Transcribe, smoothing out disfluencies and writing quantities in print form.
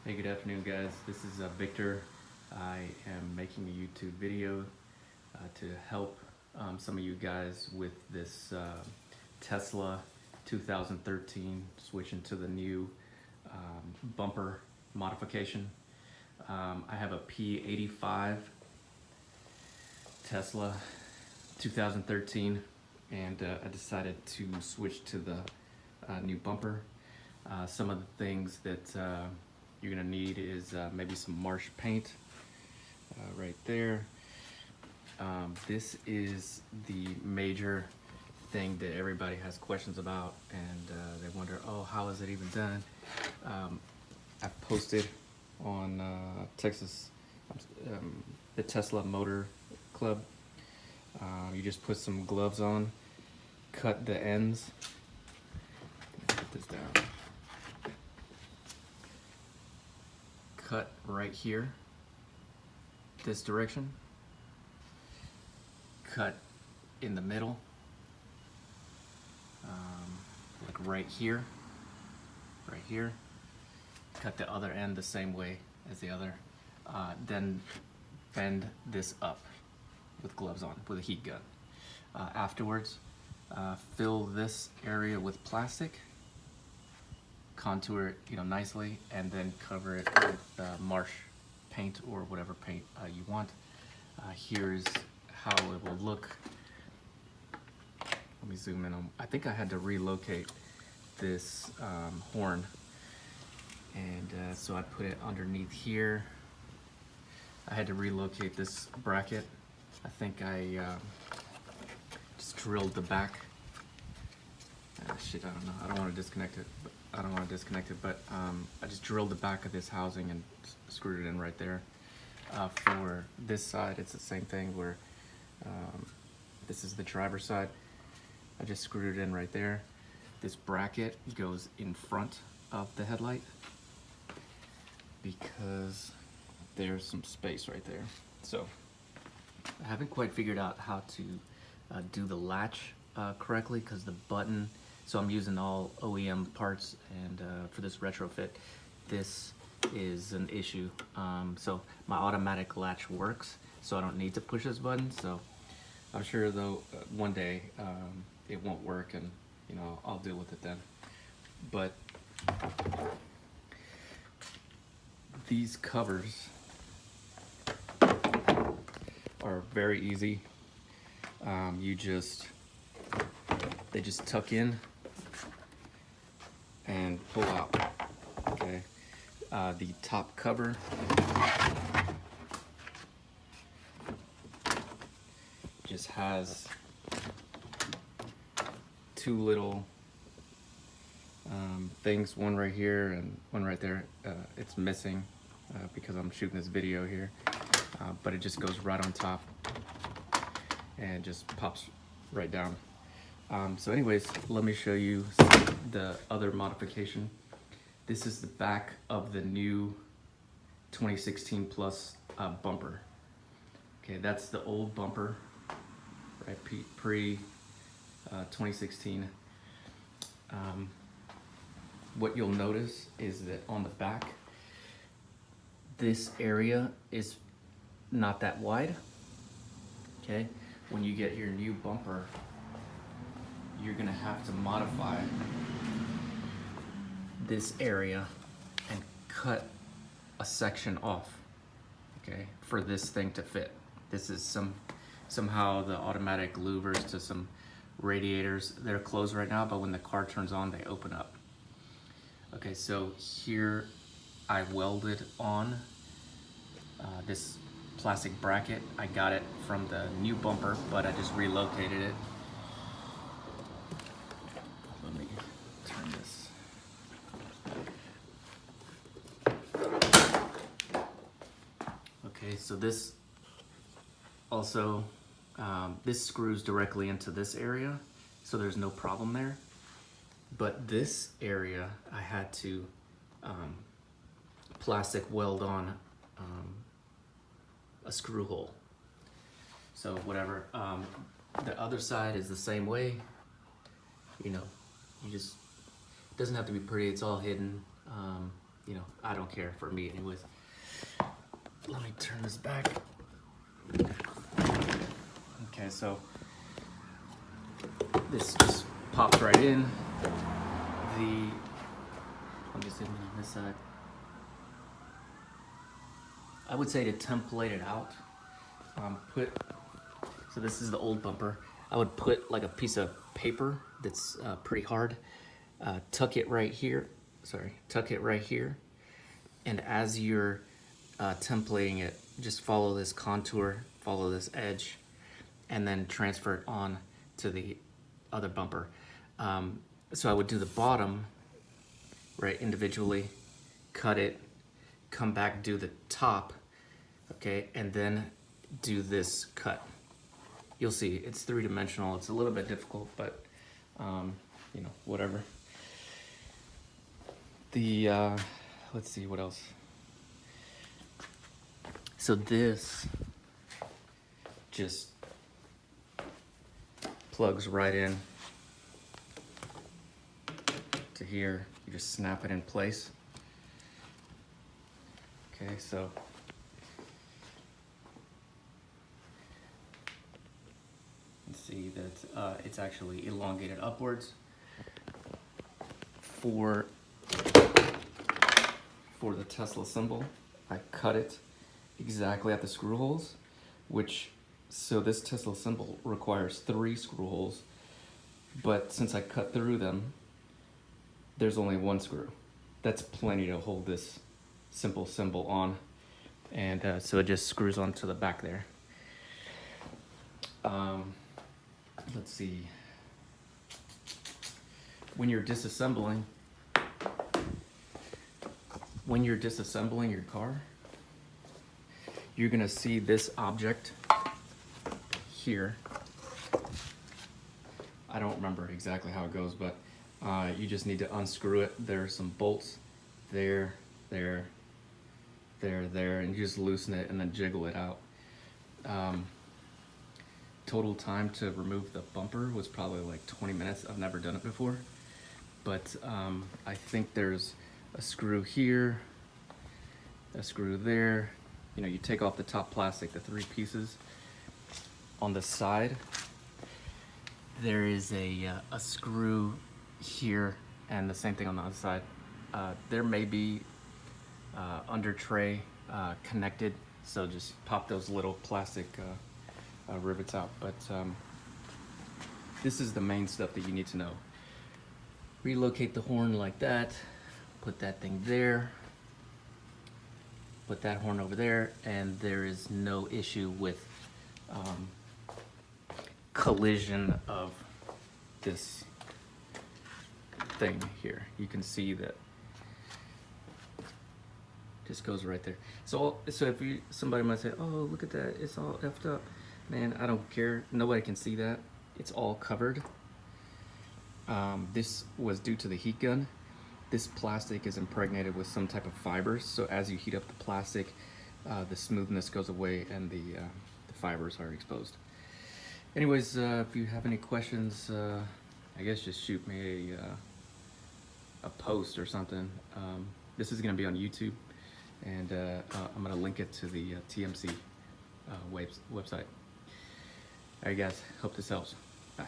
Hey, good afternoon, guys. This is Victor. I am making a YouTube video to help some of you guys with this Tesla 2013 switching to the new bumper modification. I have a P85 Tesla 2013 and I decided to switch to the new bumper. Some of the things that you're gonna need is maybe some marsh paint right there. This is the major thing that everybody has questions about, and they wonder, oh, how is it even done? I've posted on the Tesla Motor Club. You just put some gloves on, cut the ends. Put this down. Cut right here, this direction. Cut in the middle, like right here. Cut the other end the same way as the other. Then bend this up with gloves on, with a heat gun. Afterwards, fill this area with plastic, contour it, nicely, and then cover it with marsh paint or whatever paint you want. Here's how it will look. Let me zoom in on. I think I had to relocate this horn, and so I put it underneath here. I had to relocate this bracket. I think I just drilled the back. Shit, I don't know. I don't want to disconnect it. But I just drilled the back of this housing and screwed it in right there. For this side, it's the same thing where this is the driver's side. I just screwed it in right there. This bracket goes in front of the headlight because there's some space right there. So I haven't quite figured out how to do the latch correctly, because the button, so I'm using all OEM parts, and for this retrofit, this is an issue. So my automatic latch works, so I don't need to push this button. So I'm sure though one day it won't work, and I'll deal with it then. But these covers are very easy. They just tuck in and pull out. Okay. The top cover just has two little things, one right here and one right there. It's missing because I'm shooting this video here, but it just goes right on top and just pops right down. So anyways, let me show you the other modification. This is the back of the new 2016 Plus bumper. Okay, that's the old bumper, right, pre 2016. What you'll notice is that on the back, this area is not that wide. Okay, when you get your new bumper, you're gonna have to modify this area and cut a section off, okay, for this thing to fit. This is somehow the automatic louvers to some radiators. They're closed right now, but when the car turns on, they open up. Okay, so here I welded on this plastic bracket. I got it from the new bumper, but I just relocated it. Let me turn this. Okay, so this also, this screws directly into this area, so there's no problem there. But this area, I had to plastic weld on a screw hole. So whatever. The other side is the same way. You just, it doesn't have to be pretty, it's all hidden. you know, I don't care for me anyways. Let me turn this back. Okay, so this just pops right in. Let me zoom in on this side. I would say to template it out, so this is the old bumper. I would put like a piece of paper that's pretty hard, tuck it right here, and as you're templating it, just follow this contour, follow this edge, and then transfer it on to the other bumper. So I would do the bottom, right, individually, cut it, come back, do the top, okay, and then do this cut. You'll see, it's three-dimensional. It's a little bit difficult, but you know, whatever. Let's see, what else? So this just plugs right in to here. You just snap it in place. Okay, so you can see that it's actually elongated upwards. For the Tesla symbol, I cut it exactly at the screw holes, so this Tesla symbol requires 3 screw holes, but since I cut through them, there's only 1 screw. That's plenty to hold this simple symbol on, and so it just screws onto the back there. Let's see. When you're disassembling your car, you're gonna see this object here. I don't remember exactly how it goes, but you just need to unscrew it. There are some bolts there, and you just loosen it and then jiggle it out. Total time to remove the bumper was probably like 20 minutes. I've never done it before, but I think there's a screw here, a screw there. You know, you take off the top plastic, the 3 pieces. On the side, there is a screw here, and the same thing on the other side. There may be under tray connected, so just pop those little plastic rivets out. But this is the main stuff that you need to know. Relocate the horn like that, put that thing there, put that horn over there, and there is no issue with collision of this thing here. You can see that just goes right there. So if somebody might say, oh, look at that, it's all effed up. Man, I don't care. Nobody can see that. It's all covered. This was due to the heat gun. This plastic is impregnated with some type of fibers, so as you heat up the plastic, the smoothness goes away and the fibers are exposed. Anyways, if you have any questions, I guess just shoot me a post or something. This is going to be on YouTube, and I'm going to link it to the TMC website. Alright guys, hope this helps. Bye.